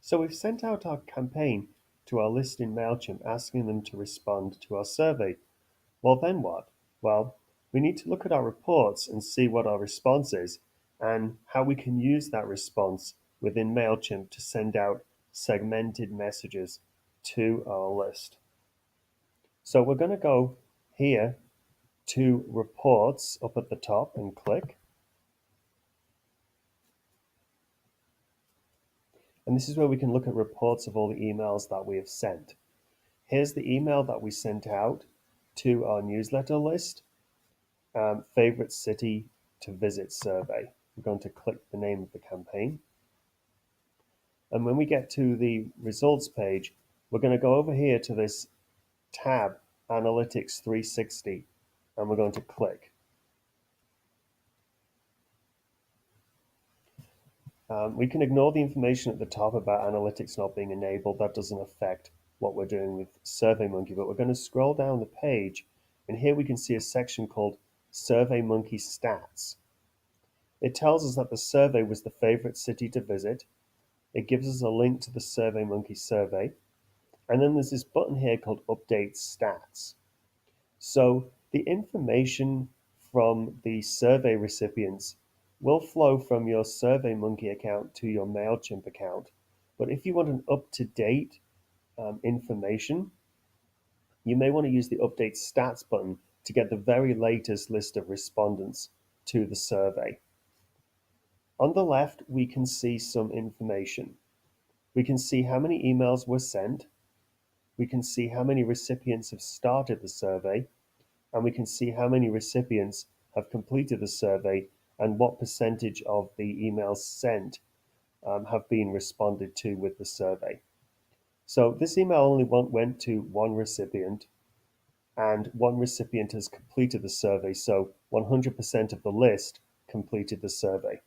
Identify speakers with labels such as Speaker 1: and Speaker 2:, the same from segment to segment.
Speaker 1: So we've sent out our campaign to our list in MailChimp asking them to respond to our survey. Well, then what? Well, we need to look at our reports and see what our response is and how we can use that response within MailChimp to send out segmented messages to our list. So we're going to go here to Reports up at the top and click. And this is where we can look at reports of all the emails that we have sent. Here's the email that we sent out to our newsletter list, favorite city to visit survey. We're going to click the name of the campaign. And when we get to the results page, we're going to go over here to this tab, Analytics 360, and we're going to click. We can ignore the information at the top about analytics not being enabled. That doesn't affect what we're doing with SurveyMonkey, but we're going to scroll down the page, and here we can see a section called SurveyMonkey Stats. It tells us that the survey was the favorite city to visit. It gives us a link to the SurveyMonkey survey, and then there's this button here called Update Stats. So the information from the survey recipients will flow from your SurveyMonkey account to your MailChimp account. But if you want an up-to-date information, you may want to use the Update Stats button to get the very latest list of respondents to the survey. On the left, we can see some information. We can see how many emails were sent. We can see how many recipients have started the survey, and we can see how many recipients have completed the survey and what percentage of the emails sent have been responded to with the survey. So this email only went to one recipient, and one recipient has completed the survey, so 100% of the list completed the survey.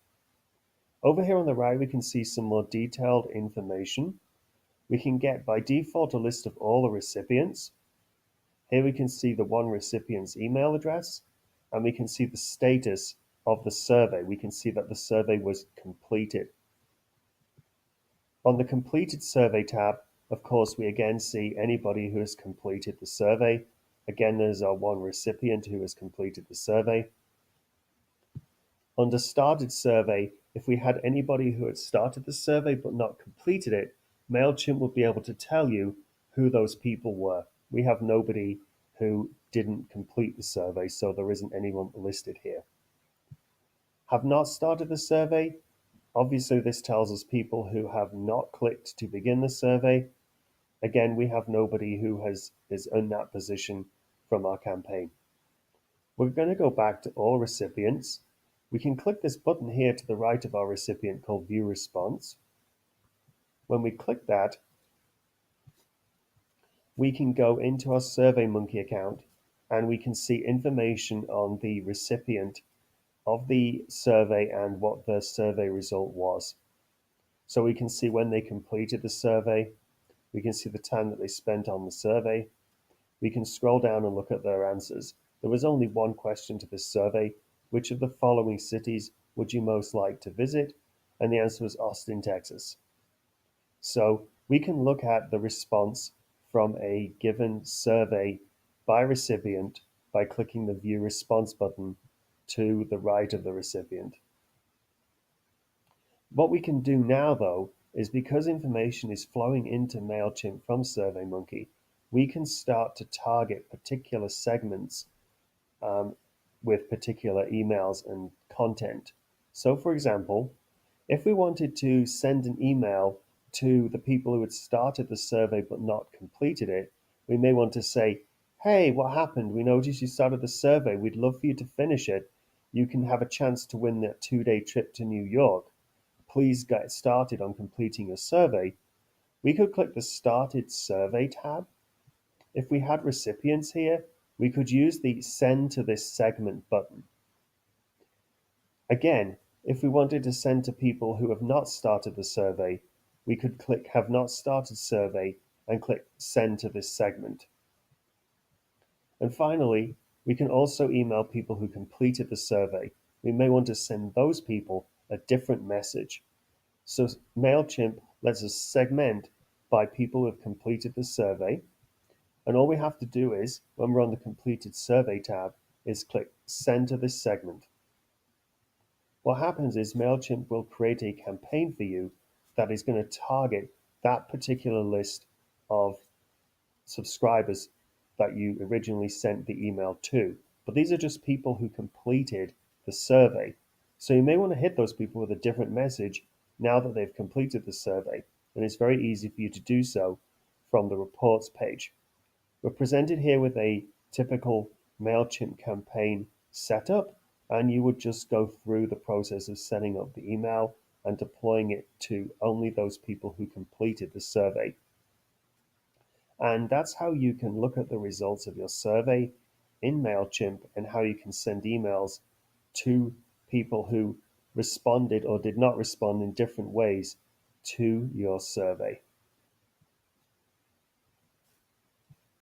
Speaker 1: Over here on the right, we can see some more detailed information. We can get by default a list of all the recipients. Here we can see the one recipient's email address, and we can see the status of the survey. We can see that the survey was completed. On the completed survey tab, of course, we again see anybody who has completed the survey. Again, there's our one recipient who has completed the survey. Under started survey, if we had anybody who had started the survey but not completed it, MailChimp will be able to tell you who those people were. We have nobody who didn't complete the survey, so there isn't anyone listed here. Have not started the survey. Obviously, this tells us people who have not clicked to begin the survey. Again, we have nobody who is in that position from our campaign. We're going to go back to all recipients. We can click this button here to the right of our recipient called View Response. When we click that, we can go into our SurveyMonkey account and we can see information on the recipient of the survey and what the survey result was. So we can see when they completed the survey. We can see the time that they spent on the survey. We can scroll down and look at their answers. There was only one question to this survey. Which of the following cities would you most like to visit? And the answer was Austin, Texas. So we can look at the response from a given survey by recipient by clicking the View Response button to the right of the recipient. What we can do now, though, is because information is flowing into MailChimp from SurveyMonkey, we can start to target particular segments with particular emails and content. So, for example, if we wanted to send an email to the people who had started the survey but not completed it, we may want to say, hey, what happened? We noticed you started the survey. We'd love for you to finish it. You can have a chance to win that 2-day trip to New York. Please get started on completing your survey. We could click the Started Survey tab. If we had recipients here, we could use the Send to this segment button. Again, if we wanted to send to people who have not started the survey, we could click Have Not Started Survey and click Send to this segment. And finally, we can also email people who completed the survey. We may want to send those people a different message. So MailChimp lets us segment by people who have completed the survey. And all we have to do is, when we're on the completed survey tab, is click send to this segment. What happens is MailChimp will create a campaign for you that is going to target that particular list of subscribers that you originally sent the email to. But these are just people who completed the survey. So you may want to hit those people with a different message now that they've completed the survey. And it's very easy for you to do so from the reports page. We're presented here with a typical MailChimp campaign setup, and you would just go through the process of setting up the email and deploying it to only those people who completed the survey. And that's how you can look at the results of your survey in MailChimp and how you can send emails to people who responded or did not respond in different ways to your survey.